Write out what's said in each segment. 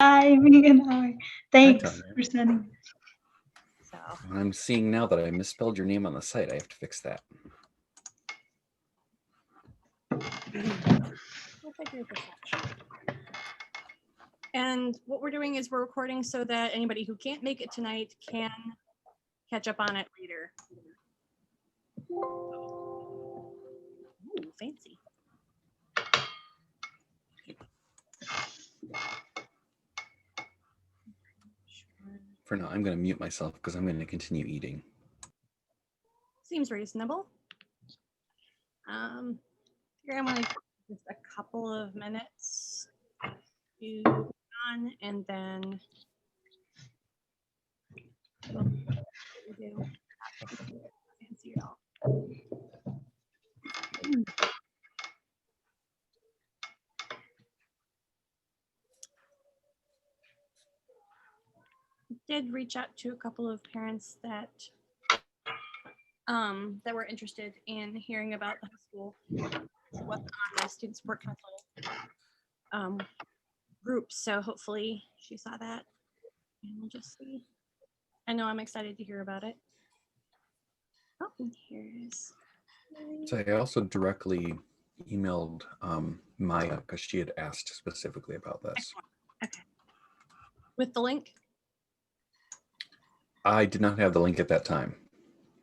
Hi, Meagan. Hi. Thanks Tanya. for sending. So I'm seeing now that I misspelled your name on the site. I have to fix that. we'll figure this out. And what we're doing is we're recording so that anybody who can't make it tonight can catch up on it later. Ooh, fancy. For now, I'm going to mute myself because I'm going to continue eating. Seems reasonable. Here I'm going to just a couple of minutes to on, and then we'll do fancy it all. Did reach out to a couple of parents that that were interested in hearing about the high school, what's on the Student Support Council group. So hopefully she saw that, and we'll just see. I know I'm excited to hear about it. Oh, and here's. So I also directly emailed Maya because she had asked specifically about this. Okay. With the link? I did not have the link at that time.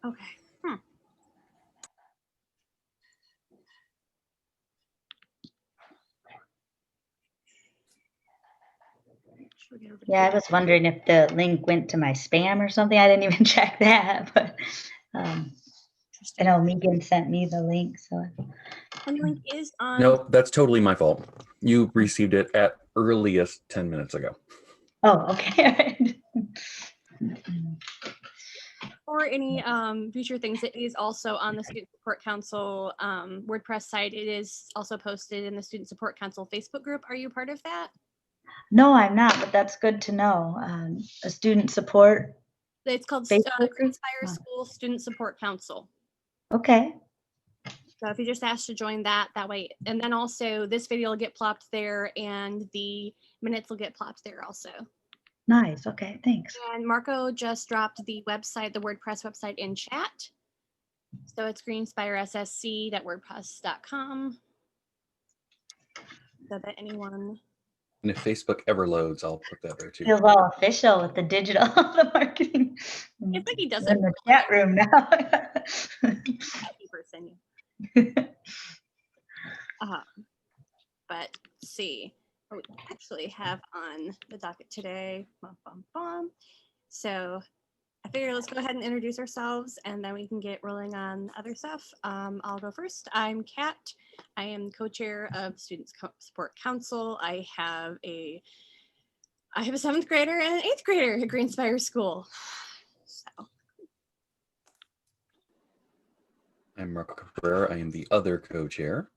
Okay. Yeah, I was wondering if the link went to my spam or something. I didn't even check that, but I know Meagan sent me the link. So. And the link is on. Nope, that's totally my fault. You received it at earliest 10 minutes ago. Oh, okay. For any future things, it is also on the Student Support Council WordPress site. It is also posted in the Student Support Council Facebook group. Are you part of that? No, I'm not, but that's good to know. A student support. It's called Facebook group? Greenspire School Student Support Council. Okay. So if you just ask to join that way, and then also this video will get plopped there and the minutes will get plopped there also. Nice. Okay, thanks. And Marco just dropped the website, the WordPress website in chat. So it's greenspiressc.wordpress.com. So that anyone. And if Facebook ever loads, I'll put that there too. Feels all official with the digital, the marketing. It's like he doesn't. In the chat room now. Happy person. But let's see. What we actually have on the docket today. Bum, bum, bum. So I figure let's go ahead and introduce ourselves and then we can get rolling on other stuff. I'll go first. I'm Kat. I am co-chair of Student Support Council. I have a 7th grader and an 8th grader at Greenspire School. So. I'm Marco Cabrera. I am the other co-chair.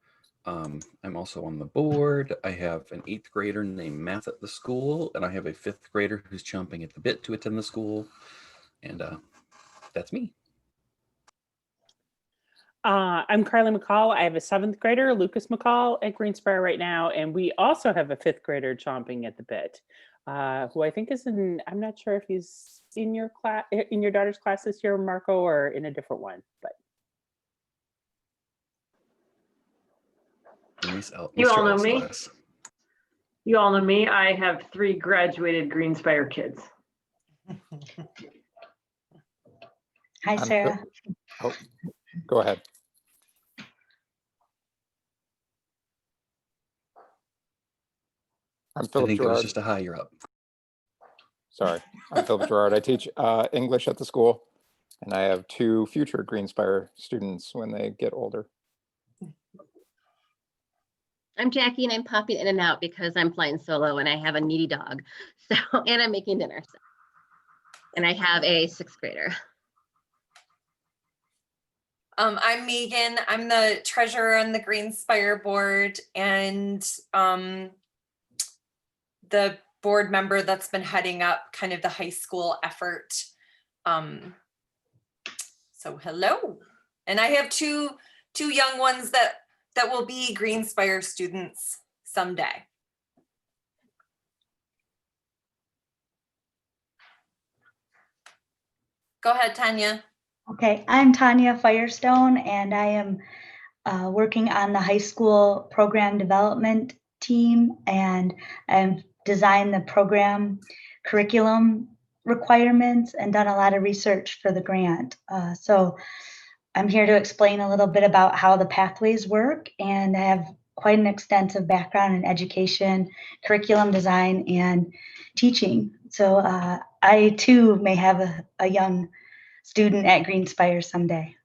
I'm also on the board. I have an 8th grader named Matt at the school, and I have a 5th grader who's chomping at the bit to attend the school. And that's me. I'm Carly McCall. I have a 7th grader, Lucas McCall, at Greenspire right now. And we also have a 5th grader chomping at the bit, who I think is in, I'm not sure if he's in your class, in your daughter's class this year, Marco, or in a different one, but. You all know me. You all know me. I have 3 graduated Greenspire kids. Hi, Sarah. Oh, go ahead. I'm Philip I think Gerard. it was just a hi, you're up. Sorry, I'm Philip Gerard. I teach English at the school, and I have 2 future Greenspire students when they get older. I'm Jackie, and I'm popping in and out because I'm flying solo and I have a needy dog. So, and I'm making dinner. So. And I have a 6th grader. I'm Meagan. I'm the treasurer on the Greenspire board and the board member that's been heading up kind of the high school effort. So hello. And I have two young ones that will be Greenspire students someday. Go ahead, Tanya. Okay, I'm Tanya Firestone, and I am working on the high school program development team, and I've designed the program curriculum requirements and done a lot of research for the grant. So I'm here to explain a little bit about how the pathways work, and I have quite an extensive background in education, curriculum design, and teaching. So I too may have a young student at Greenspire someday.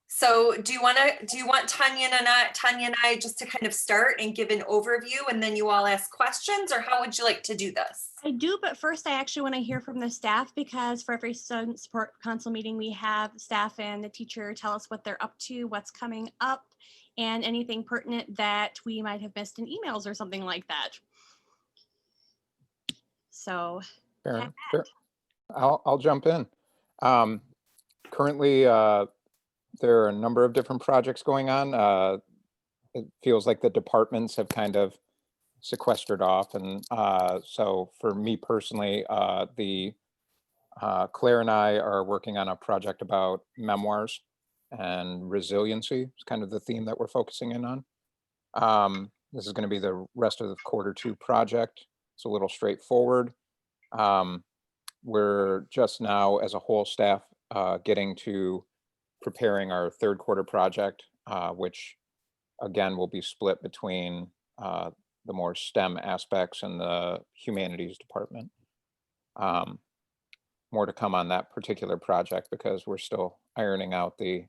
So do you want Tanya and I just to kind of start and give an overview, and then you all ask questions, or how would you like to do this? I do, but first I actually want to hear from the staff, because for every student support council meeting, we have staff and the teacher tell us what they're up to, what's coming up, and anything pertinent that we might have missed in emails or something like that. So Sure. I'll jump in. Currently, there are a number of different projects going on. It feels like the departments have kind of sequestered off. And so for me personally, Claire and I are working on a project about memoirs and resiliency. It's kind of the theme that we're focusing in on. This is going to be the rest of the Q2 project. It's a little straightforward. We're just now, as a whole staff, getting to preparing our Q3 project, which again will be split between the more STEM aspects and the humanities department. More to come on that particular project because we're still ironing out the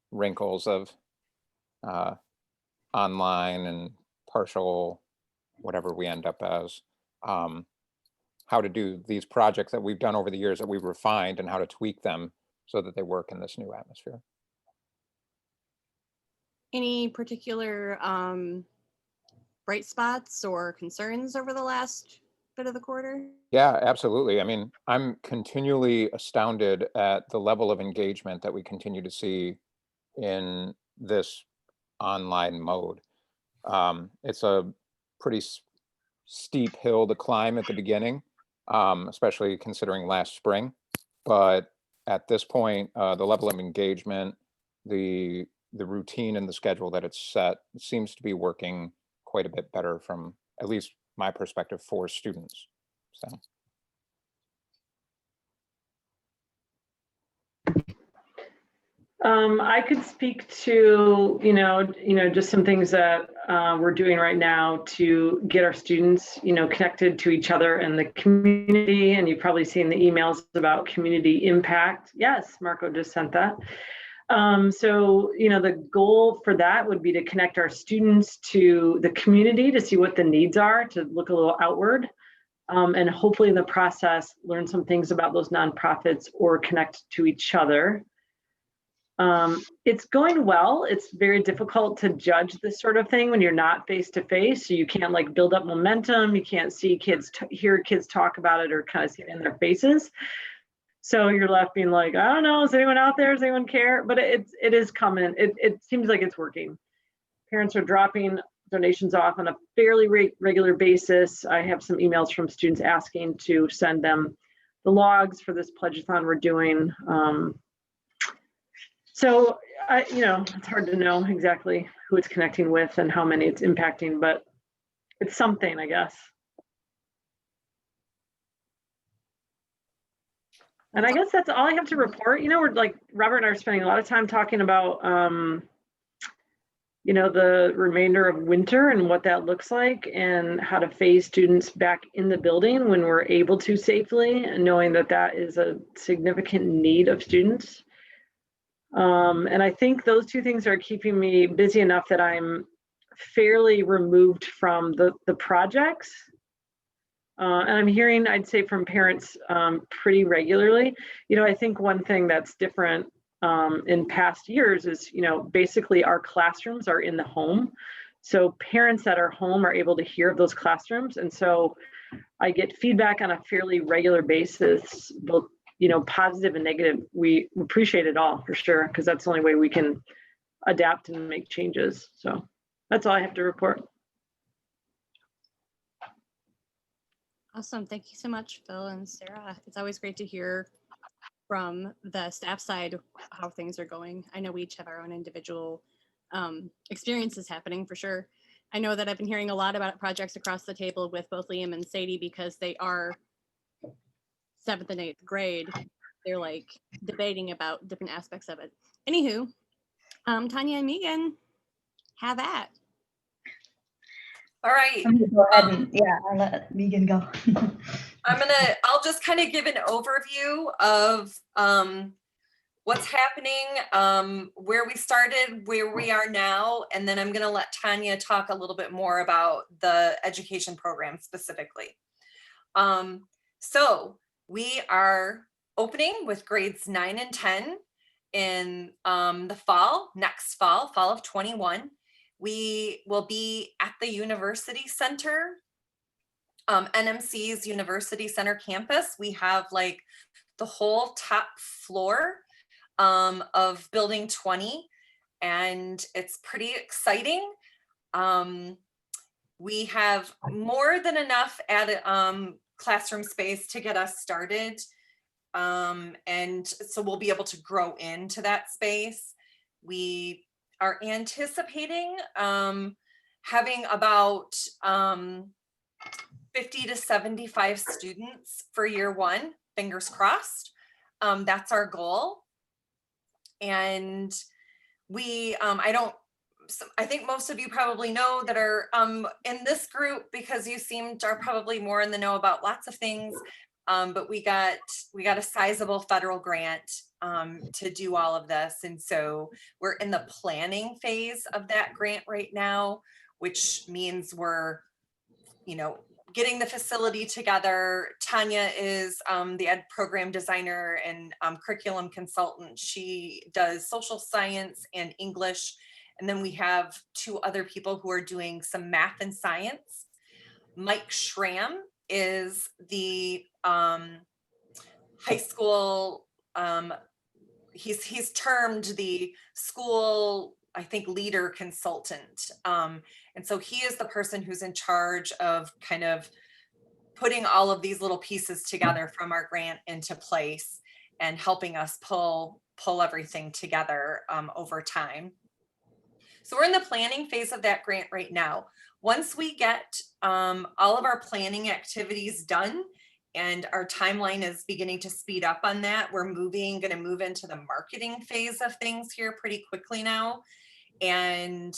wrinkles of online and partial, whatever we end up as, how to do these projects that we've done over the years that we've refined and how to tweak them so that they work in this new atmosphere. any particular bright spots or concerns over the last bit of the quarter? Yeah, absolutely. I mean, I'm continually astounded at the level of engagement that we continue to see in this online mode. It's a pretty steep hill to climb at the beginning, especially considering last spring. But at this point, the level of engagement, the routine and the schedule that it's set seems to be working quite a bit better from at least my perspective for students. So. I could speak to, just some things that we're doing right now to get our students, connected to each other and the community. And you've probably seen the emails about community impact. Yes, Marco just sent that. So, the goal for that would be to connect our students to the community to see what the needs are, to look a little outward, and hopefully in the process, learn some things about those nonprofits or connect to each other. It's going well. It's very difficult to judge this sort of thing when you're not face to face. So you can't build up momentum. You can't see kids, hear kids talk about it or kind of see it in their faces. So you're left being like, I don't know, is anyone out there? Does anyone care? But it is coming. It seems like it's working. Parents are dropping donations off on a fairly regular basis. I have some emails from students asking to send them the logs for this pledge-a-thon we're doing. So it's hard to know exactly who it's connecting with and how many it's impacting, but it's something, I guess. And I guess that's all I have to report. We're Robert and I are spending a lot of time talking about, the remainder of winter and what that looks like and how to phase students back in the building when we're able to safely, and knowing that that is a significant need of students. And I think those two things are keeping me busy enough that I'm fairly removed from the projects. And I'm hearing, I'd say, from parents pretty regularly. I think one thing that's different in past years is, basically our classrooms are in the home. So parents that are home are able to hear those classrooms. And so I get feedback on a fairly regular basis, both positive and negative. We appreciate it all for sure, because that's the only way we can adapt and make changes. So that's all I have to report. Awesome. Thank you so much, Phil and Sarah. It's always great to hear from the staff side how things are going. I know we each have our own individual experiences happening for sure. I know that I've been hearing a lot about projects across the table with both Liam and Sadie because they are 7th and 8th grade. They're like debating about different aspects of it. Anywho, Tanya and Meagan, have at. All right. I'm gonna go ahead and, yeah, I'll let Meagan go. I'll just kind of give an overview of what's happening, where we started, where we are now, and then I'm gonna let Tanya talk a little bit more about the education program specifically. So we are opening with grades 9 and 10 in the fall, next fall of 21. We will be at the University Center, NMC's University Center campus. We have like the whole top floor of building 20, and it's pretty exciting. We have more than enough at classroom space to get us started. And so we'll be able to grow into that space. We are anticipating having about 50 to 75 students for year one, fingers crossed. That's our goal. And we, I think most of you probably know that are in this group because you are probably more in the know about lots of things. But we got a sizable federal grant to do all of this. And so we're in the planning phase of that grant right now, which means we're, getting the facility together. Tanya is the ed program designer and curriculum consultant. She does social science and English. And then we have 2 other people who are doing some math and science. Mike Schramm is the high school, he's termed the school, I think, leader consultant. And so he is the person who's in charge of kind of putting all of these little pieces together from our grant into place and helping us pull everything together over time. So we're in the planning phase of that grant right now. Once we get all of our planning activities done and our timeline is beginning to speed up on that, we're going to move into the marketing phase of things here pretty quickly now. And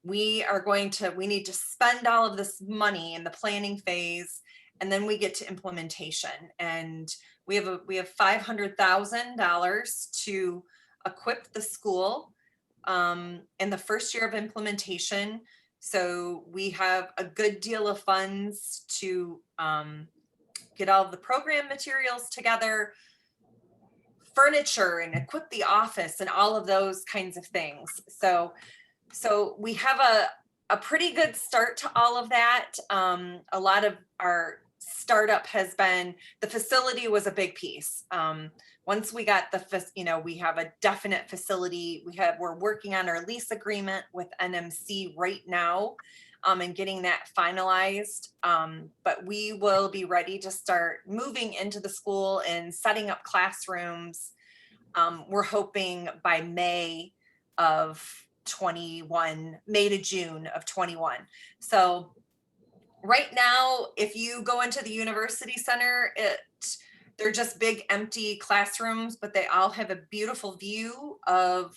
we need to spend all of this money in the planning phase, and then we get to implementation. And we have $500,000 to equip the school in the first year of implementation. So we have a good deal of funds to get all of the program materials together, furniture, and equip the office and all of those kinds of things. So we have a pretty good start to all of that. A lot of our startup has been, the facility was a big piece. Once we got we have a definite facility. We're working on our lease agreement with NMC right now and getting that finalized. But we will be ready to start moving into the school and setting up classrooms. We're hoping by May to June of 21. So right now, if you go into the University Center, they're just big empty classrooms, but they all have a beautiful view of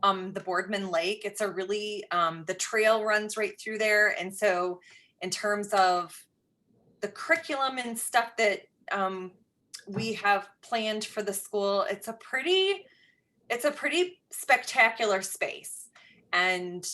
the Boardman Lake. It's a really, the trail runs right through there. And so in terms of the curriculum and stuff that we have planned for the school, it's a pretty spectacular space. And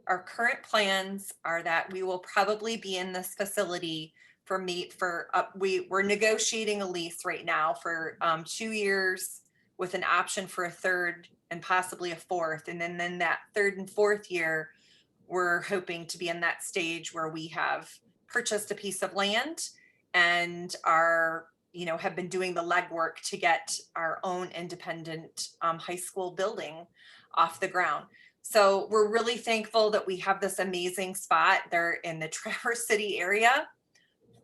our current plans are that we will probably be in this facility we're negotiating a lease right now for 2 years with an option for a 3rd and possibly a 4th. And then that 3rd and 4th year, we're hoping to be in that stage where we have purchased a piece of land and have been doing the legwork to get our own independent high school building off the ground. So we're really thankful that we have this amazing spot there in the Traverse City area.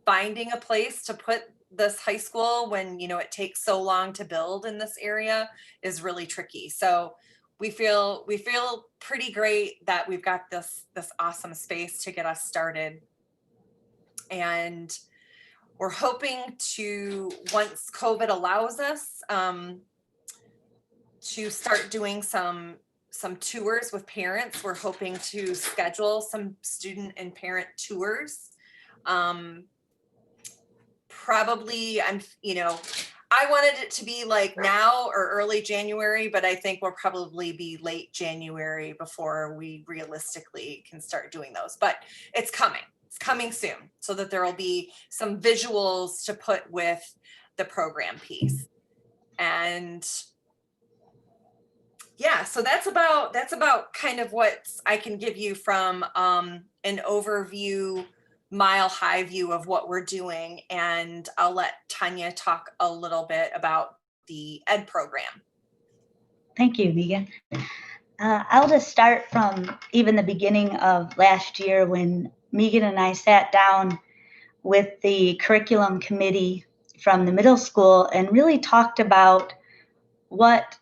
finding a place to put this high school when, you know, it takes so long to build in this area is really tricky. So we feel pretty great that we've got this awesome space to get us started. And we're hoping to, once COVID allows us, to start doing some tours with parents. We're hoping to schedule some student and parent tours. Probably, I wanted it to be like now or early January, but I think we'll probably be late January before we realistically can start doing those. But it's coming. It's coming soon, so that there will be some visuals to put with the program piece. And yeah, so that's about kind of what I can give you from an overview, mile high view of what we're doing. And I'll let Tanya talk a little bit about the ed program. Thank you, Meagan. I'll just start from even the beginning of last year when Meagan and I sat down with the curriculum committee from the middle school and really talked about what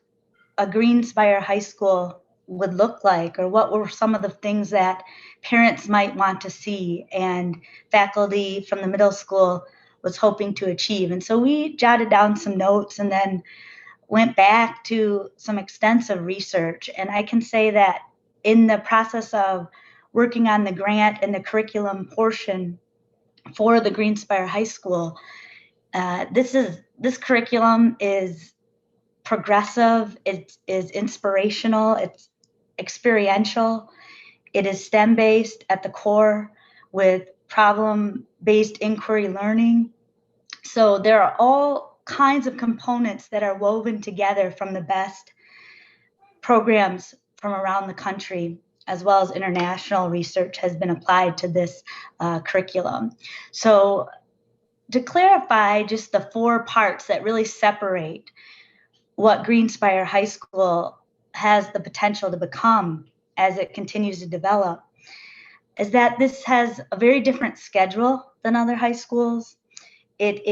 a Greenspire High School would look like, or what were some of the things that parents might want to see and faculty from the middle school was hoping to achieve. And so we jotted down some notes and then went back to some extensive research. And I can say that in the process of working on the grant and the curriculum portion for the Greenspire High School, this curriculum is progressive, it is inspirational, it's experiential, it is STEM-based at the core with problem-based inquiry learning. So there are all kinds of components that are woven together from the best programs from around the country, as well as international research has been applied to this curriculum. So to clarify just the 4 parts that really separate what Greenspire High School has the potential to become as it continues to develop, is that this has a very different schedule than other high schools. It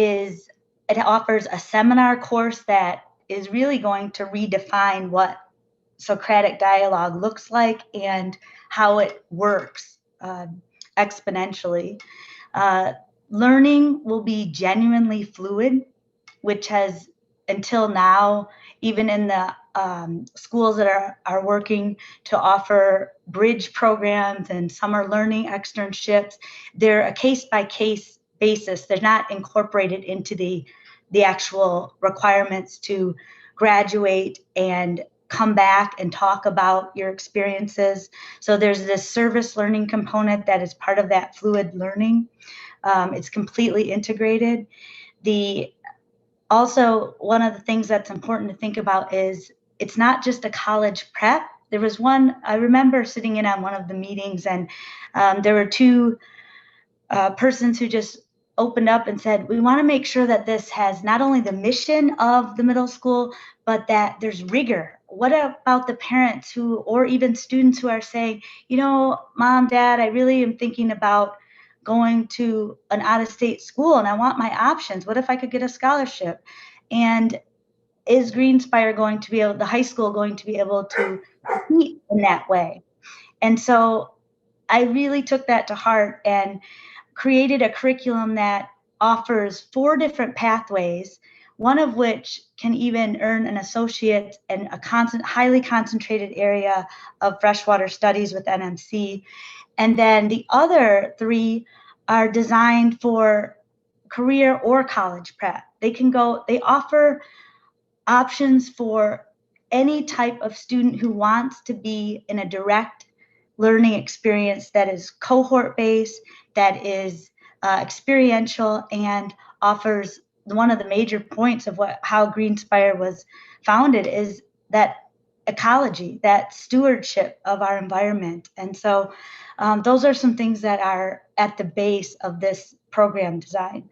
offers a seminar course that is really going to redefine what Socratic dialogue looks like and how it works exponentially. Learning will be genuinely fluid, which has until now, even in the schools that are working to offer bridge programs and summer learning externships, they're a case-by-case basis. They're not incorporated into the actual requirements to graduate and come back and talk about your experiences. So there's this service learning component that is part of that fluid learning. It's completely integrated. Also, one of the things that's important to think about is it's not just a college prep. There was one, I remember sitting in on one of the meetings, and there were 2 persons who just opened up and said, we want to make sure that this has not only the mission of the middle school, but that there's rigor. What about the parents or even students who are saying, Mom, Dad, I really am thinking about going to an out-of-state school and I want my options. What if I could get a scholarship? And is Greenspire the high school going to be able to compete in that way? And so I really took that to heart and created a curriculum that offers 4 different pathways, one of which can even earn an associate in a highly concentrated area of freshwater studies with NMC. And then the other 3 are designed for career or college prep. They offer options for any type of student who wants to be in a direct learning experience that is cohort-based, that is experiential, and offers one of the major points of how Greenspire was founded is that ecology, that stewardship of our environment. And so those are some things that are at the base of this program design.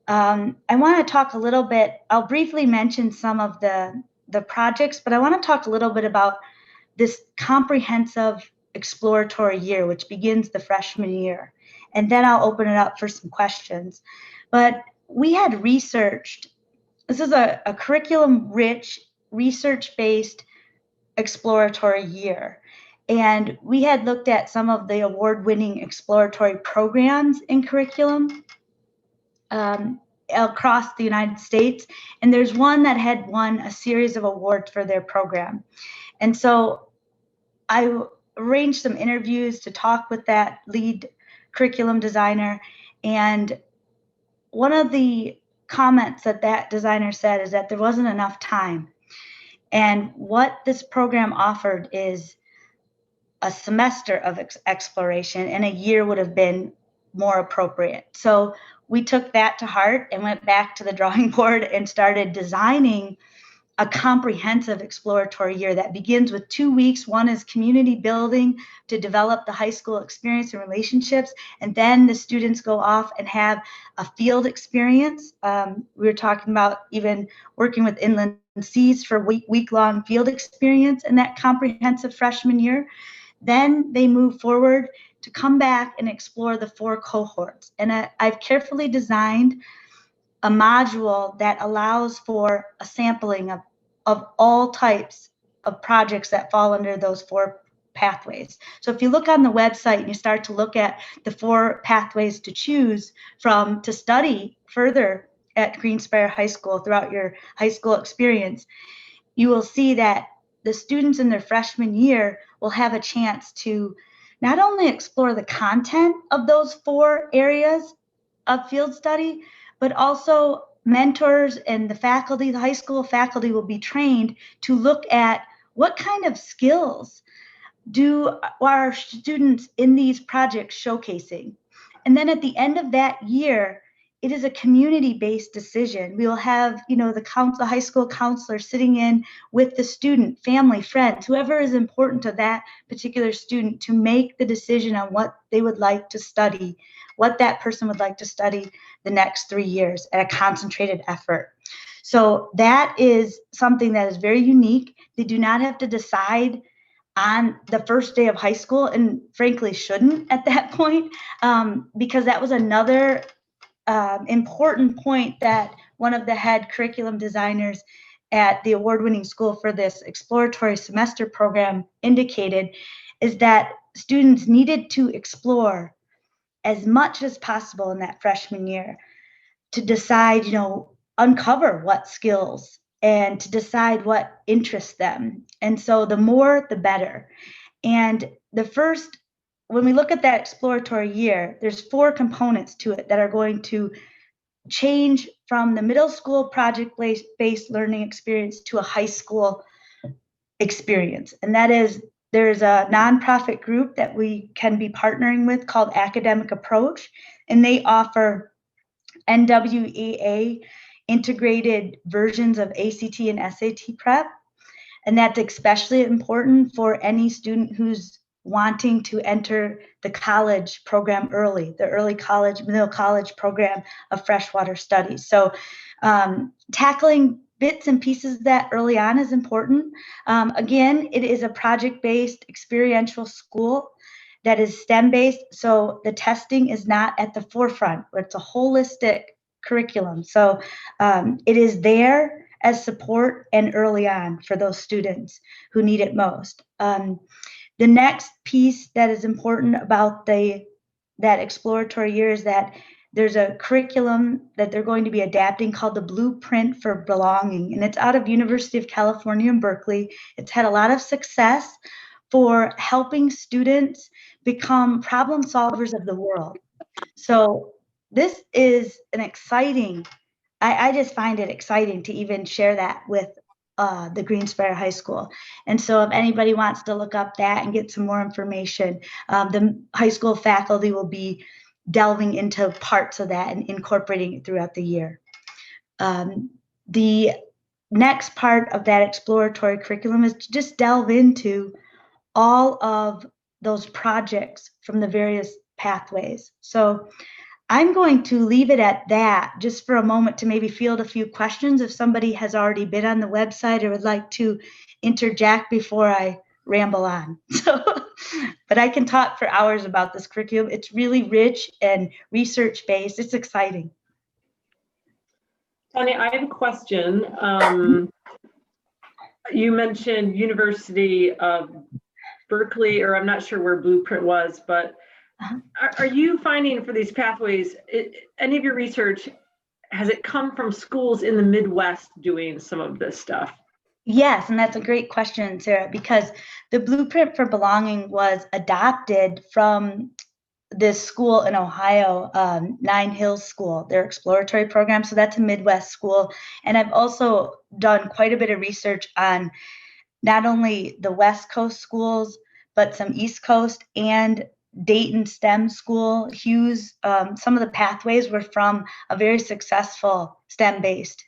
I want to talk a little bit, I'll briefly mention some of the projects, but I want to talk a little bit about this comprehensive exploratory year, which begins the freshman year. and then I'll open it up for some questions. But we had researched, this is a curriculum-rich, research-based exploratory year. And we had looked at some of the award-winning exploratory programs in curriculum across the United States. And there's one that had won a series of awards for their program. And so I arranged some interviews to talk with that lead curriculum designer. And one of the comments that that designer said is that there wasn't enough time. And what this program offered is a semester of exploration, and a year would have been more appropriate. So we took that to heart and went back to the drawing board and started designing a comprehensive exploratory year that begins with 2 weeks. One is community building to develop the high school experience and relationships. And then the students go off and have a field experience. We were talking about even working with Inland Seas for week-long field experience in that comprehensive freshman year. Then they move forward to come back and explore the 4 cohorts. And I've carefully designed a module that allows for a sampling of all types of projects that fall under those 4 pathways. So if you look on the website and you start to look at the 4 pathways to choose from to study further at Greenspire High School throughout your high school experience, you will see that the students in their freshman year will have a chance to not only explore the content of those 4 areas of field study, but also mentors and the faculty, the high school faculty will be trained to look at what kind of skills do our students in these projects showcasing. And then at the end of that year, it is a community-based decision. We will have, the high school counselor sitting in with the student, family, friends, whoever is important to that particular student to make the decision on what they would like to study, what that person would like to study the next 3 years at a concentrated effort. So that is something that is very unique. They do not have to decide on the first day of high school, and frankly shouldn't at that point, because that was another important point that one of the head curriculum designers at the award-winning school for this exploratory semester program indicated, is that students needed to explore as much as possible in that freshman year to decide, uncover what skills and to decide what interests them. And so the more, the better. And when we look at that exploratory year, there's 4 components to it that are going to change from the middle school project-based learning experience to a high school experience. And that is, there's a nonprofit group that we can be partnering with called Academic Approach, and they offer NWEA integrated versions of ACT and SAT prep. And that's especially important for any student who's wanting to enter the college program early, the early college, middle college program of freshwater studies. So tackling bits and pieces of that early on is important. Again, it is a project-based experiential school that is STEM-based, so the testing is not at the forefront, but it's a holistic curriculum. So it is there as support and early on for those students who need it most. The next piece that is important about that exploratory year is that there's a curriculum that they're going to be adapting called the Blueprint for Belonging, and it's out of University of California in Berkeley. It's had a lot of success for helping students become problem solvers of the world. So this is an exciting, I just find it exciting to even share that with the Greenspire High School. And so if anybody wants to look up that and get some more information, the high school faculty will be delving into parts of that and incorporating it throughout the year. The next part of that exploratory curriculum is to just delve into all of those projects from the various pathways. So I'm going to leave it at that just for a moment to maybe field a few questions if somebody has already been on the website or would like to interject before I ramble on. So But I can talk for hours about this curriculum. It's really rich and research-based. It's exciting. Tanya, I have a question. You mentioned University of Berkeley, or I'm not sure where Blueprint was, but are you finding for these pathways, any of your research, has it come from schools in the Midwest doing some of this stuff? Yes, and that's a great question, Sarah, because the Blueprint for Belonging was adopted from this school in Ohio, Nine Hills School, their exploratory program. So that's a Midwest school. And I've also done quite a bit of research on not only the West Coast schools, but some East Coast and Dayton STEM school, Hughes. Some of the pathways were from a very successful STEM-based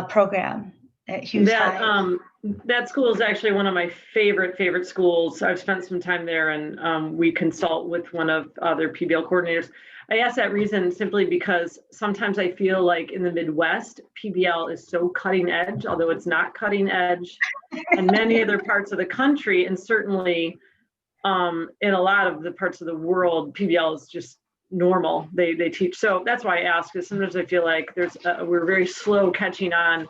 program at Hughes High. That school is actually one of my favorite schools. I've spent some time there, and we consult with one of their PBL coordinators. I ask that reason simply because sometimes I feel like in the Midwest, PBL is so cutting edge, although it's not cutting edge in many other parts of the country, and certainly in a lot of the parts of the world, PBL is just normal. They teach. So that's why I ask, because sometimes I feel like we're very slow catching on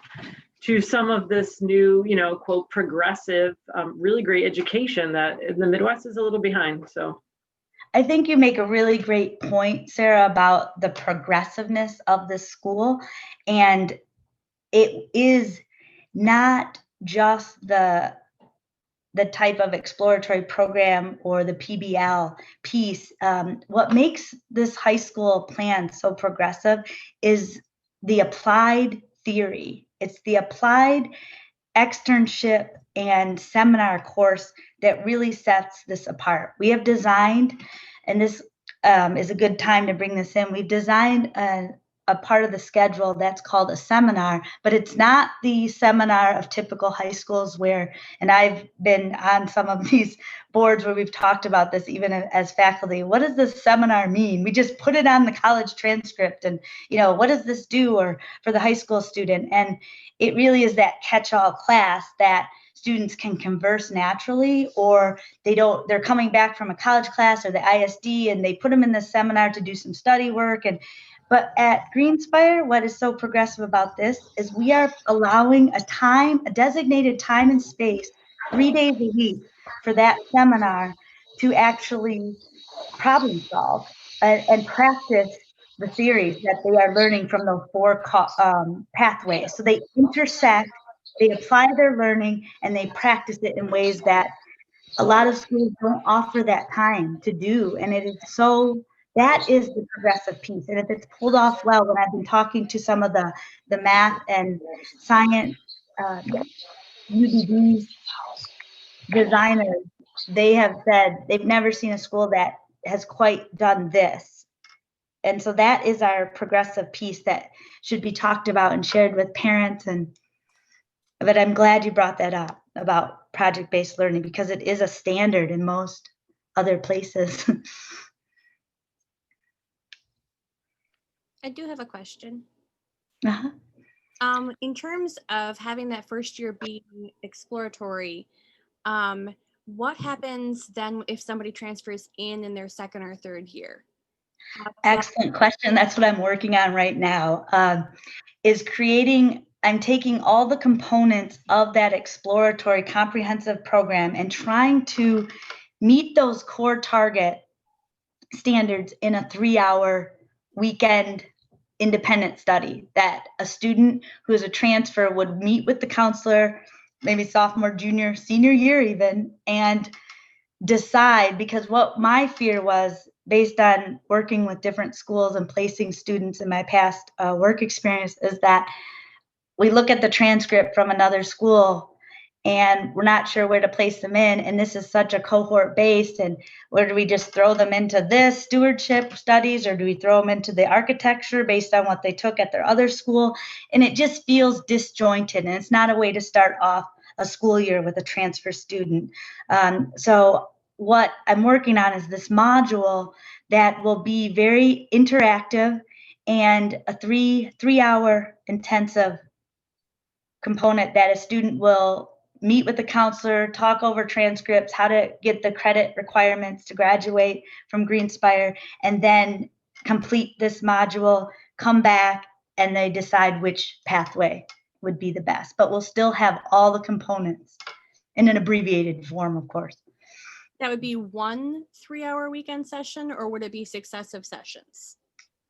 to some of this new, quote, progressive, really great education that in the Midwest is a little behind. So I think you make a really great point, Sarah, about the progressiveness of the school. And it is not just the type of exploratory program or the PBL piece. What makes this high school plan so progressive is the applied theory. It's the applied externship and seminar course that really sets this apart. We have designed, and this is a good time to bring this in, we've designed a part of the schedule that's called a seminar, but it's not the seminar of typical high schools where, and I've been on some of these boards where we've talked about this even as faculty, what does this seminar mean? We just put it on the college transcript and, what does this do or for the high school student? And it really is that catch-all class that students can converse naturally, or they're coming back from a college class or the ISD and they put them in the seminar to do some study work. But at Greenspire, what is so progressive about this is we are allowing a designated time and space, 3 days a week for that seminar to actually problem solve and practice the theories that they are learning from those 4 pathways. So they intersect, they apply their learning, and they practice it in ways that a lot of schools don't offer that time to do. And it is that is the progressive piece. And if it's pulled off well, when I've been talking to some of the math and science UDD designers, they have said they've never seen a school that has quite done this. And so that is our progressive piece that should be talked about and shared with parents. But I'm glad you brought that up about project-based learning, because it is a standard in most other places. I do have a question. Uh-huh. In terms of having that first year be exploratory, what happens then if somebody transfers in their second or third year? Excellent question. That's what I'm working on right now, I'm taking all the components of that exploratory comprehensive program and trying to meet those core target standards in a 3-hour weekend independent study that a student who is a transfer would meet with the counselor, maybe sophomore, junior, senior year even, and decide, because what my fear was based on working with different schools and placing students in my past work experience is that we look at the transcript from another school and we're not sure where to place them in. And this is such a cohort based, and where do we just throw them into this stewardship studies, or do we throw them into the architecture based on what they took at their other school? And it just feels disjointed, and it's not a way to start off a school year with a transfer student. So what I'm working on is this module that will be very interactive and a 3-hour intensive component that a student will meet with the counselor, talk over transcripts, how to get the credit requirements to graduate from Greenspire, and then complete this module, come back, and they decide which pathway would be the best. But we'll still have all the components in an abbreviated form, of course. That would be 1 3-hour weekend session, or would it be successive sessions?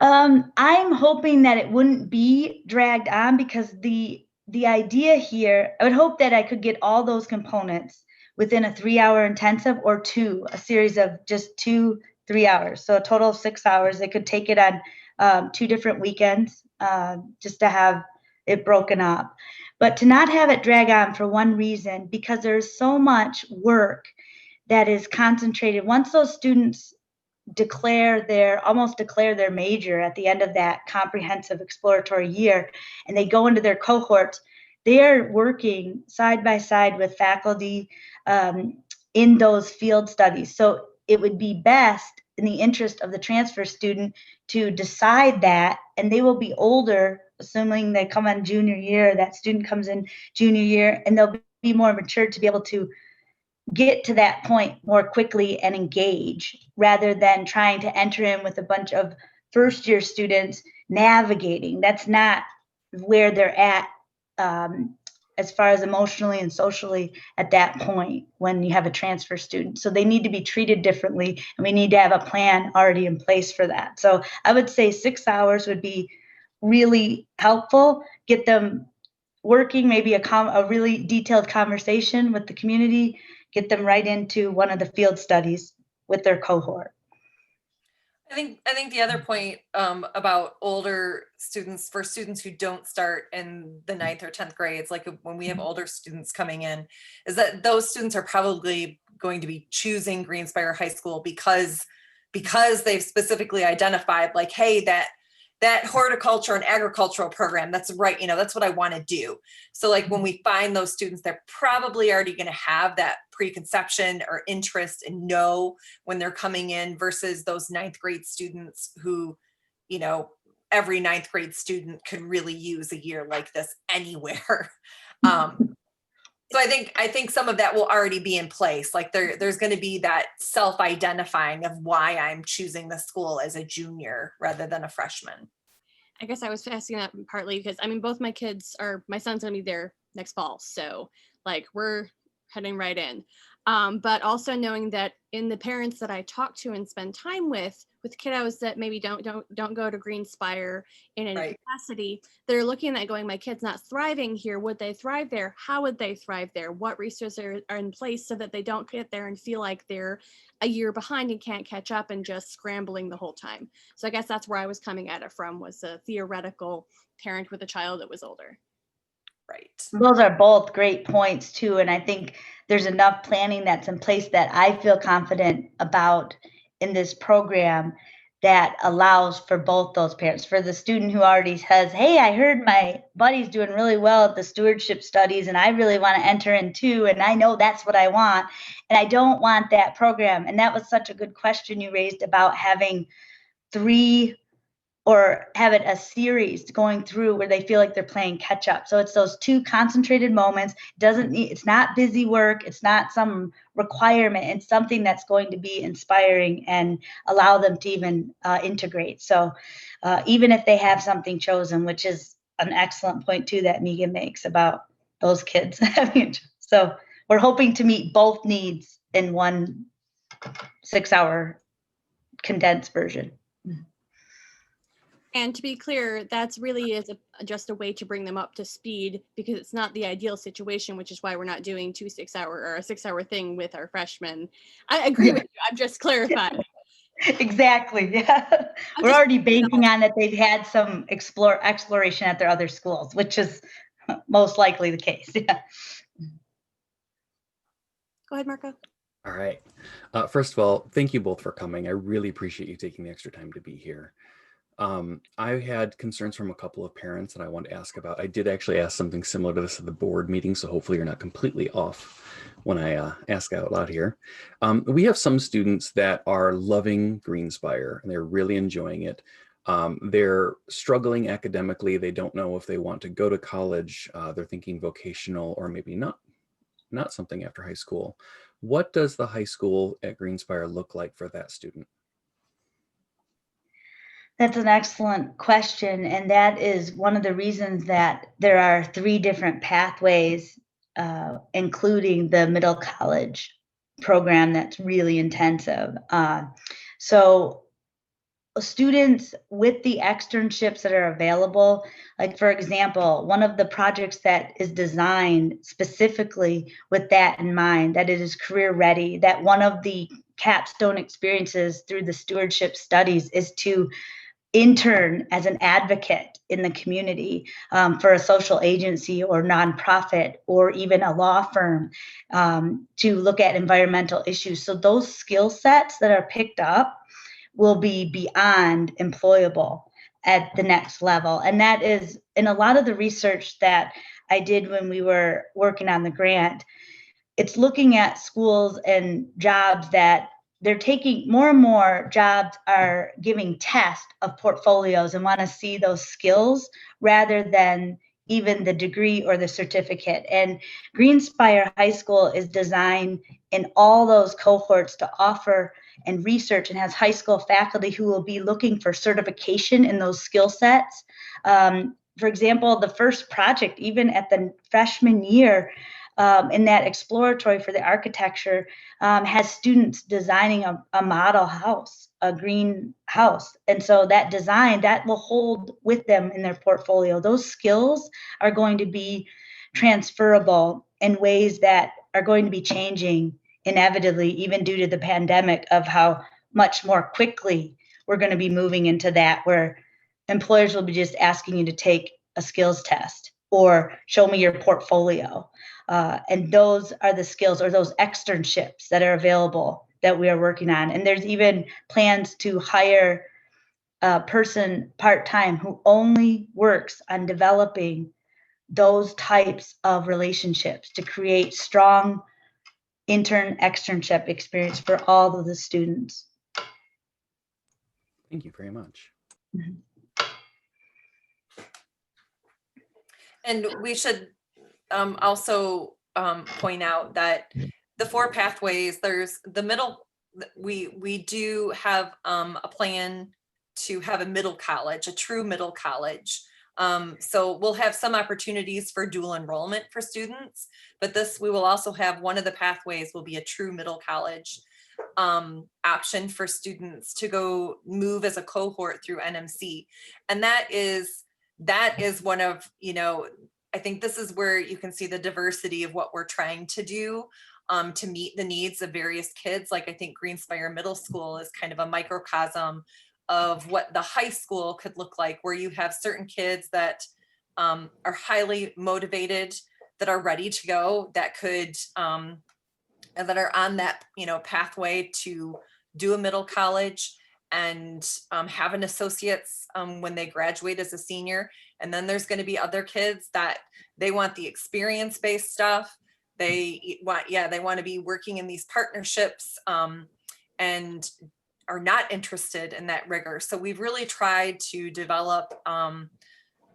I'm hoping that it wouldn't be dragged on, because the idea here, I would hope that I could get all those components within a 3-hour intensive, or a series of just 2 3 hours. So a total of 6 hours. They could take it on 2 different weekends, just to have it broken up. But to not have it drag on for one reason, because there's so much work that is concentrated. Once those students almost declare their major at the end of that comprehensive exploratory year, and they go into their cohorts, they are working side by side with faculty in those field studies. So it would be best in the interest of the transfer student to decide that, and they will be older, assuming they come in junior year, that student comes in junior year, and they'll be more mature to be able to get to that point more quickly and engage, rather than trying to enter in with a bunch of first year students navigating. That's not where they're at as far as emotionally and socially at that point when you have a transfer student. So they need to be treated differently, and we need to have a plan already in place for that. So I would say 6 hours would be really helpful. Get them working, maybe a really detailed conversation with the community, get them right into one of the field studies with their cohort. I think the other point about older students, for students who don't start in the 9th or 10th grades, like when we have older students coming in, is that those students are probably going to be choosing Greenspire High School because they've specifically identified, like, hey, that horticulture and agricultural program, that's right, that's what I want to do. So like when we find those students, they're probably already going to have that preconception or interest and know when they're coming in, versus those 9th grade students who, every 9th grade student could really use a year like this anywhere. So I think some of that will already be in place. Like there's going to be that self-identifying of why I'm choosing the school as a junior rather than a freshman. I guess I was asking that partly because both my son's going to be there next fall. So like we're heading right in. But also knowing that in the parents that I talk to and spend time with kiddos that maybe don't go to Greenspire in any capacity, they're looking at going, my kid's not thriving here. Would they thrive there? How would they thrive there? What resources are in place so that they don't get there and feel like they're a year behind and can't catch up and just scrambling the whole time? So I guess that's where I was coming at it from, was a theoretical parent with a child that was older. Right. Those are both great points too. And I think there's enough planning that's in place that I feel confident about in this program that allows for both those parents. For the student who already says, hey, I heard my buddy's doing really well at the stewardship studies and I really want to enter in too. And I know that's what I want. And I don't want that program. And that was such a good question you raised about having 3 or have it a series going through where they feel like they're playing catch up. So it's those 2 concentrated moments. It's not busy work. It's not some requirement. It's something that's going to be inspiring and allow them to even integrate. So even if they have something chosen, which is an excellent point too that Meagan makes about those kids. So we're hoping to meet both needs in one 6-hour condensed version. And to be clear, that's really just a way to bring them up to speed, because it's not the ideal situation, which is why we're not doing 2 6-hour or a 6-hour thing with our freshmen. I agree with you. I'm just clarifying. Exactly. Yeah. We're already banking on that they've had some exploration at their other schools, which is most likely the case. Yeah. Go ahead, Marco. All right. First of all, thank you both for coming. I really appreciate you taking the extra time to be here. I had concerns from a couple of parents that I want to ask about. I did actually ask something similar to this at the board meeting, so hopefully you're not completely off when I ask out loud here. We have some students that are loving Greenspire and they're really enjoying it. They're struggling academically. They don't know if they want to go to college. They're thinking vocational or maybe not not something after high school. What does the high school at Greenspire look like for that student? That's an excellent question. And that is one of the reasons that there are 3 different pathways, including the middle college program that's really intensive. So students with the externships that are available, like for example, one of the projects that is designed specifically with that in mind, that it is career ready, that one of the capstone experiences through the stewardship studies is to intern as an advocate in the community, for a social agency or nonprofit or even a law firm, to look at environmental issues. So those skill sets that are picked up will be beyond employable at the next level. And that is in a lot of the research that I did when we were working on the grant, it's looking at schools and jobs that they're taking more and more jobs are giving tests of portfolios and want to see those skills rather than even the degree or the certificate. And Greenspire High School is designed in all those cohorts to offer and research and has high school faculty who will be looking for certification in those skill sets. For example, the first project, even at the freshman year, in that exploratory for the architecture, has students designing a model house, a green house. And so that design, that will hold with them in their portfolio. Those skills are going to be transferable in ways that are going to be changing inevitably, even due to the pandemic, of how much more quickly we're going to be moving into that, where employers will be just asking you to take a skills test or show me your portfolio. And those are the skills or those externships that are available that we are working on. And there's even plans to hire a person part-time who only works on developing those types of relationships to create strong externship experience for all of the students. Thank you very much. Mhm. And we should also point out that the 4 pathways, there's the middle, we do have a plan to have a middle college, a true middle college. So we'll have some opportunities for dual enrollment for students, but we will also have one of the pathways will be a true middle college option for students to go move as a cohort through NMC. And that is one of, I think this is where you can see the diversity of what we're trying to do to meet the needs of various kids. Like I think Greenspire Middle School is kind of a microcosm of what the high school could look like, where you have certain kids that are highly motivated, that are ready to go, that could, and that are on that, pathway to do a middle college and have an associate's when they graduate as a senior. And then there's going to be other kids that they want the experience-based stuff. They want to be working in these partnerships and are not interested in that rigor. So we've really tried to develop a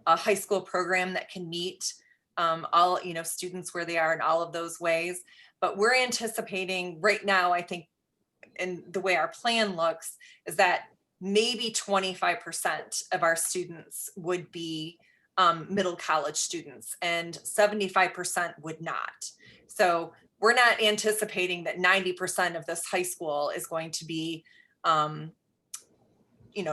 high school program that can meet all, students where they are in all of those ways. But we're anticipating right now, I think, and the way our plan looks is that maybe 25% of our students would be middle college students and 75% would not. So we're not anticipating that 90% of this high school is going to be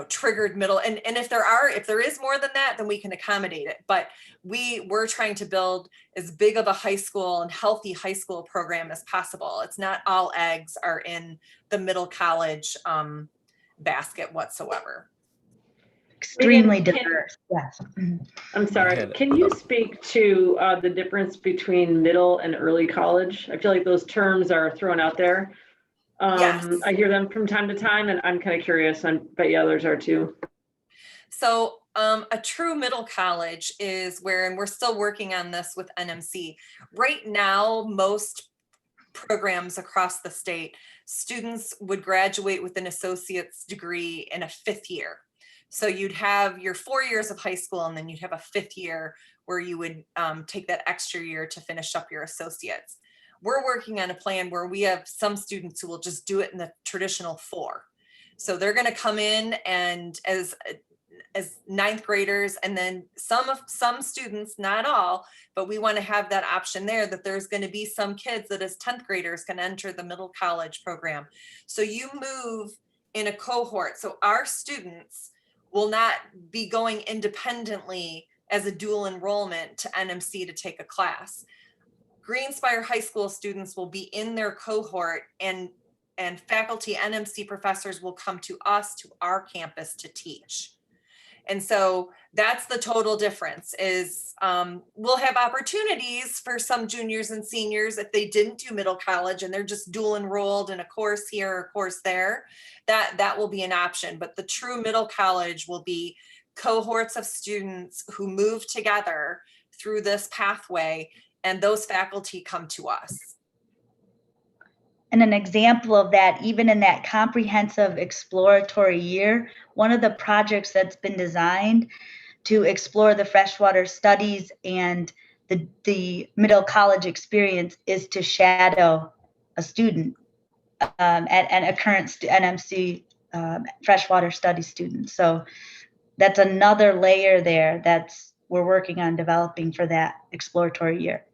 triggered middle. And if there is more than that, then we can accommodate it. But we're trying to build as big of a high school and healthy high school program as possible. It's not all eggs are in the middle college basket whatsoever. Extremely Meagan, diverse. Yes. Mhm. I'm sorry. Can you speak to the difference between middle and early college? I feel like those terms are thrown out there. Yes. I hear them from time to time, and I'm kind of curious. I bet the others are too. So a true middle college is where, and we're still working on this with NMC. Right now, most programs across the state, students would graduate with an associate's degree in a 5th year. So you'd have your 4 years of high school, and then you'd have a 5th year where you would take that extra year to finish up your associates. we're working on a plan where we have some students who will just do it in the traditional 4. So they're going to come in and as ninth graders, and then some students, not all, but we want to have that option there, that there's going to be some kids that as 10th graders can enter the middle college program. So you move in a cohort. So our students will not be going independently as a dual enrollment to NMC to take a class. Greenspire High School students will be in their cohort, and faculty NMC professors will come to us, to our campus, to teach. And so that's the total difference is we'll have opportunities for some juniors and seniors if they didn't do middle college and they're just dual enrolled in a course here or a course there, that will be an option. But the true middle college will be cohorts of students who move together through this pathway, and those faculty come to us. And an example of that, even in that comprehensive exploratory year, one of the projects that's been designed to explore the freshwater studies and the middle college experience is to shadow a student and a current NMC freshwater study student. So that's another layer there that's we're working on developing for that exploratory year.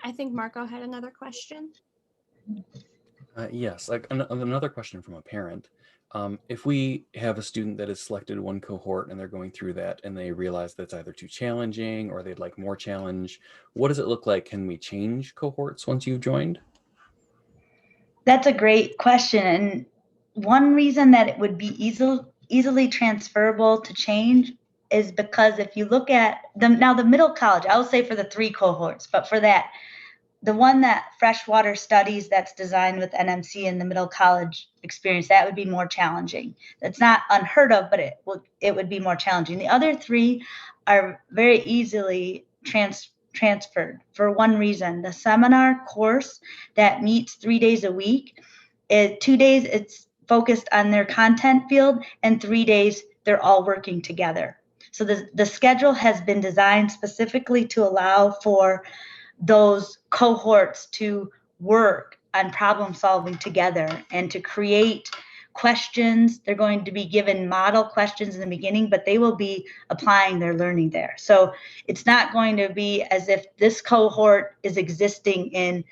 I think Marco had another question. Yes, like another question from a parent. If we have a student that has selected one cohort and they're going through that and they realize that's either too challenging or they'd like more challenge, what does it look like? Can we change cohorts once you've joined? That's a great question. And one reason that it would be easily transferable to change is because if you look at the middle college, I would say for the 3 cohorts, but for that, the one that freshwater studies that's designed with NMC and the middle college experience, that would be more challenging. That's not unheard of, but it would be more challenging. The other 3 are very easily transferred for one reason. The seminar course that meets 3 days a week, 2 days it's focused on their content field, and 3 days they're all working together. So the schedule has been designed specifically to allow for those cohorts to work on problem solving together and to create questions. They're going to be given model questions in the beginning, but they will be applying their learning there. So it's not going to be as if this cohort is existing in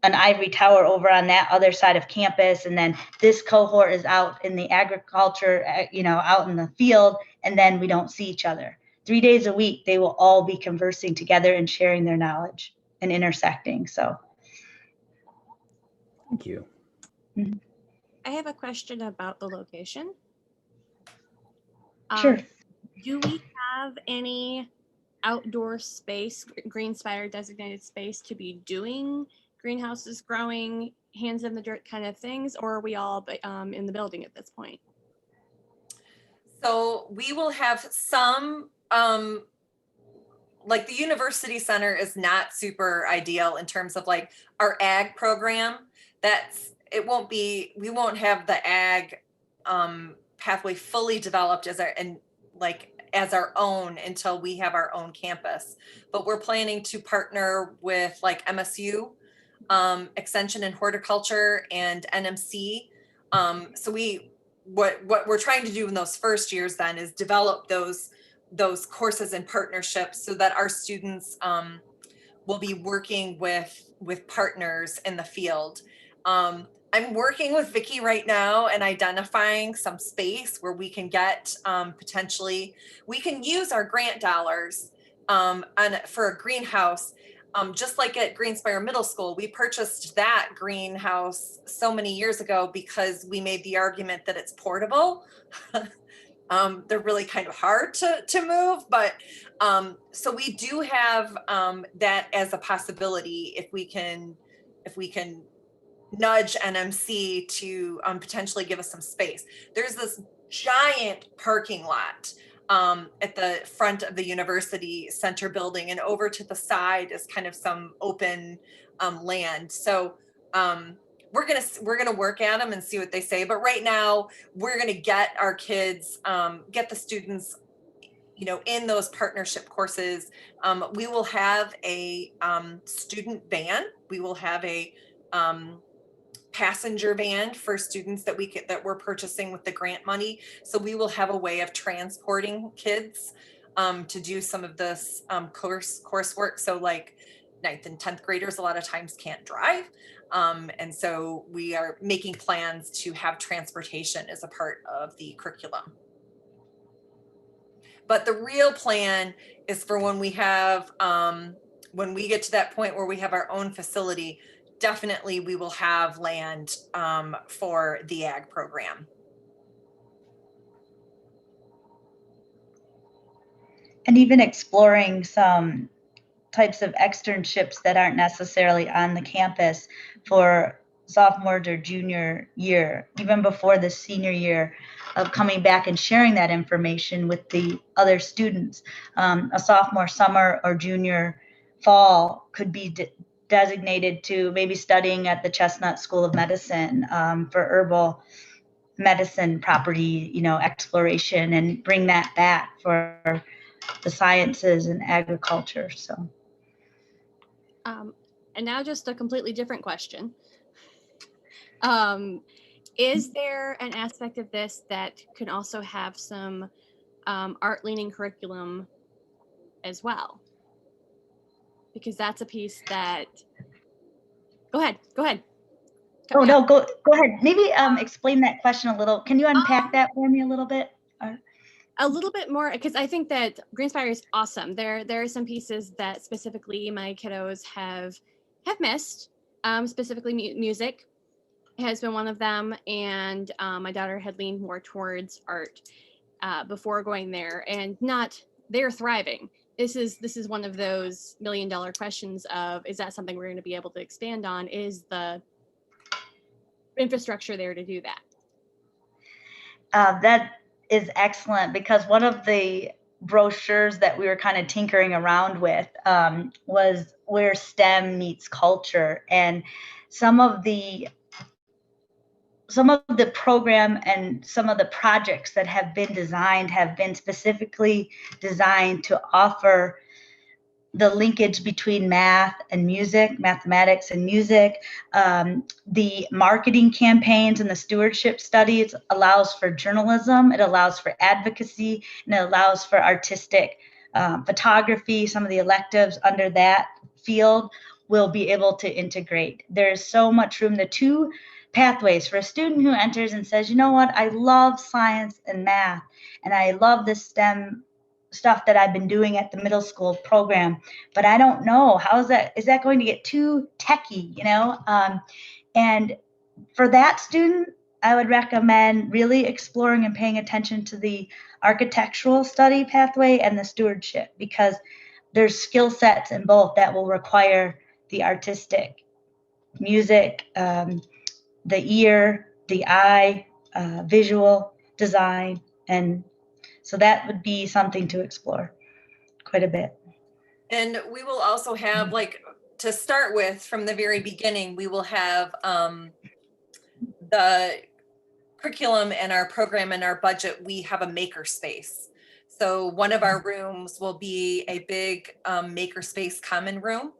an ivory tower over on that other side of campus, and then this cohort is out in the agriculture, out in the field, and then we don't see each other. 3 days a week, they will all be conversing together and sharing their knowledge and intersecting. So, thank you. Mm-hmm. I have a question about the location. Sure. Do we have any outdoor space, Greenspire designated space, to be doing greenhouses, growing, hands in the dirt kind of things, or are we all in the building at this point? So we will have some, like the university center is not super ideal in terms of like our ag program. We won't have the ag pathway fully developed as our own until we have our own campus. But we're planning to partner with like MSU, Extension and Horticulture, and NMC. So what we're trying to do in those first years then is develop those courses and partnerships so that our students will be working with partners in the field. I'm working with Vicki right now and identifying some space where we can get potentially, we can use our grant dollars for a greenhouse. Just like at Greenspire Middle School, we purchased that greenhouse so many years ago because we made the argument that it's portable. They're really kind of hard to move, but so we do have that as a possibility if we can nudge NMC to potentially give us some space. There's this giant parking lot at the front of the university center building, and over to the side is kind of some open land. So we're gonna work at them and see what they say. But right now we're gonna get our kids, get the students you know, in those partnership courses, we will have a student van. We will have a passenger van for students that we're purchasing with the grant money. So we will have a way of transporting kids to do some of this coursework. So like 9th and 10th graders a lot of times can't drive. And so we are making plans to have transportation as a part of the curriculum. But the real plan is for when we have, when we get to that point where we have our own facility, definitely we will have land for the ag program. And even exploring some types of externships that aren't necessarily on the campus for sophomore or junior year, even before the senior year, of coming back and sharing that information with the other students. A sophomore summer or junior fall could be designated to maybe studying at the Chestnut School of Medicine for herbal medicine property, you know, exploration, and bring that back for the sciences and agriculture. So. And now just a completely different question. Is there an aspect of this that can also have some art-leaning curriculum as well? Because that's a piece that, go ahead. Oh, no, go ahead. Maybe explain that question a little. Can you unpack that for me a little bit? A little bit more, because I think that Greenspire is awesome. There are some pieces that specifically my kiddos have missed. Specifically, music has been one of them, and my daughter had leaned more towards art before going there, and they're thriving. This is one of those $1 million questions of, is that something we're going to be able to expand on? Is the infrastructure there to do that? That is excellent, because one of the brochures that we were kind of tinkering around with was where STEM meets culture, and some of the program and some of the projects that have been specifically designed to offer the linkage between mathematics and music. The marketing campaigns and the stewardship studies allows for journalism, it allows for advocacy, and it allows for artistic photography. Some of the electives under that field will be able to integrate. There's so much room. The two pathways for a student who enters and says, you know what, I love science and math, and I love the STEM stuff that I've been doing at the middle school program, but I don't know, is that going to get too techie, you know? And for that student, I would recommend really exploring and paying attention to the architectural study pathway and the stewardship, because there's skill sets in both that will require the artistic, music, the ear, the eye, visual design, and so that would be something to explore quite a bit. And we will also have, like, to start with, from the very beginning, we will have the curriculum and our program and our budget. We have a maker space. So one of our rooms will be a big maker space common room.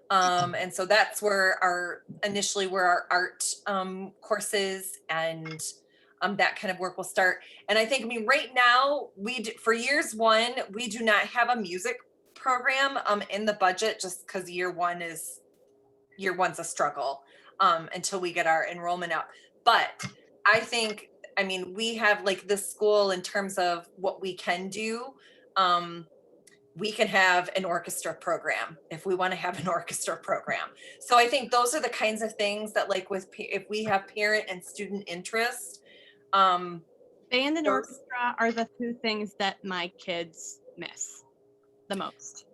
And so that's where our art courses and that kind of work will start. And I think, I mean, right now for years one, we do not have a music program in the budget, just because year one's a struggle until we get our enrollment up. But I think, I mean, we have, like, this school in terms of what we can do. We can have an orchestra program if we want to have an orchestra program. So I think those are the kinds of things that, like, if we have parent and student interest. Band and orchestra are the two things that my kids miss the most.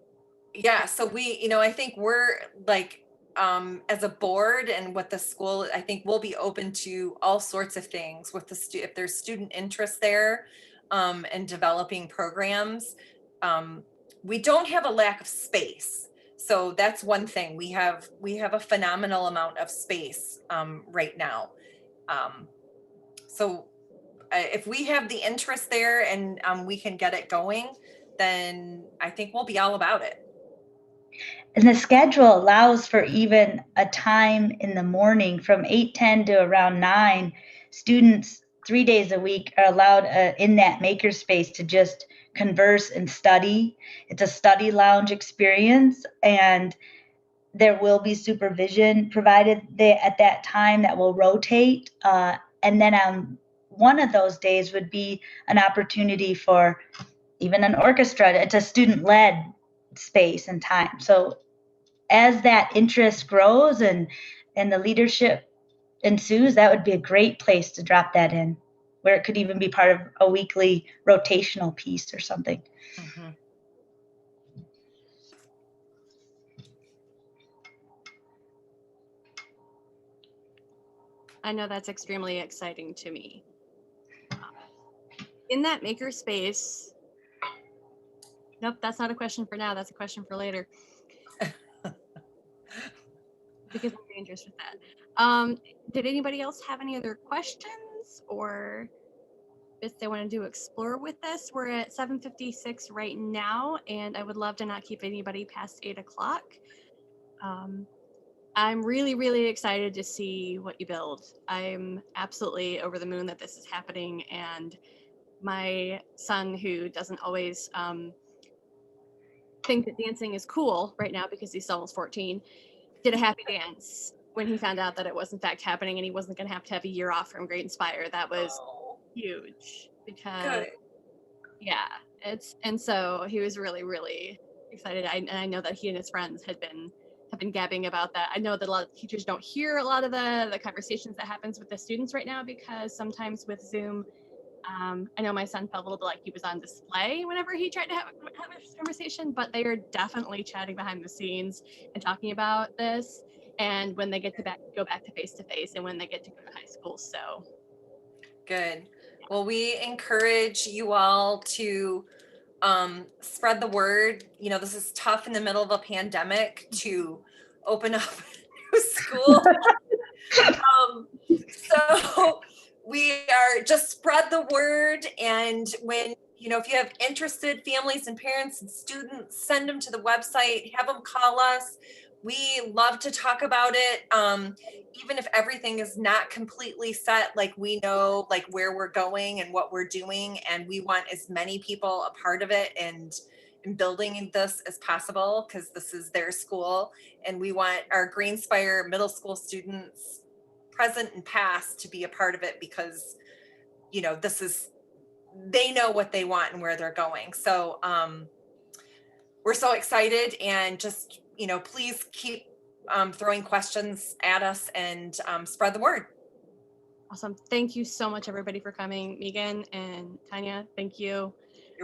Yeah, so I think we're, like, as a board and what the school, I think we'll be open to all sorts of things with if there's student interest there, and developing programs. We don't have a lack of space. So that's one thing. We have a phenomenal amount of space right now. So if we have the interest there and we can get it going, then I think we'll be all about it. And the schedule allows for even a time in the morning from 8:10 to around 9. Students 3 days a week are allowed in that makerspace to just converse and study. It's a study lounge experience, and there will be supervision provided there at that time that will rotate. And then on one of those days would be an opportunity for even an orchestra. It's a student-led space and time. So as that interest grows and the leadership ensues, that would be a great place to drop that in, where it could even be part of a weekly rotational piece or something. Mm-hmm. I know that's extremely exciting to me. In that makerspace, nope, that's not a question for now. That's a question for later. Because I'm dangerous with that. Did anybody else have any other questions or bits they wanted to explore with us? We're at 7:56 right now, and I would love to not keep anybody past 8 o'clock. I'm really, really excited to see what you build. I'm absolutely over the moon that this is happening, and my son, who doesn't always think that dancing is cool right now because he's almost 14, did a happy dance when he found out that it was in fact happening and he wasn't going to have a year off from Greenspire. That was huge because and so he was really, really excited. And I know that he and his friends have been gabbing about that. I know that a lot of teachers don't hear a lot of the conversations that happens with the students right now, because sometimes with Zoom, I know my son felt a little bit like he was on display whenever he tried to have a conversation, but they are definitely chatting behind the scenes and talking about this. And when they get to go back to face, and when they get to go to high school, so good. Well, we encourage you all to spread the word. You know, this is tough in the middle of a pandemic to open up a new school. So we are just spread the word. And when, you know, if you have interested families and parents and students, send them to the website, have them call us. We love to talk about it. Even if everything is not completely set, like we know like where we're going and what we're doing, and we want as many people a part of it and building this as possible, because this is their school, and we want our Greenspire middle school students, present and past, to be a part of it, because you know they know what they want and where they're going. So we're so excited, and just, you know, please keep throwing questions at us and spread the word. awesome. Thank you so much, everybody, for coming. Meagan and Tanya, thank you.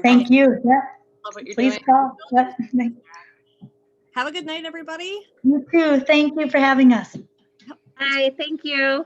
Thank you. Yeah. Love what you're Please doing. call. Yeah. Have a good night, everybody. You too. Thank you for having us. Hi, thank you.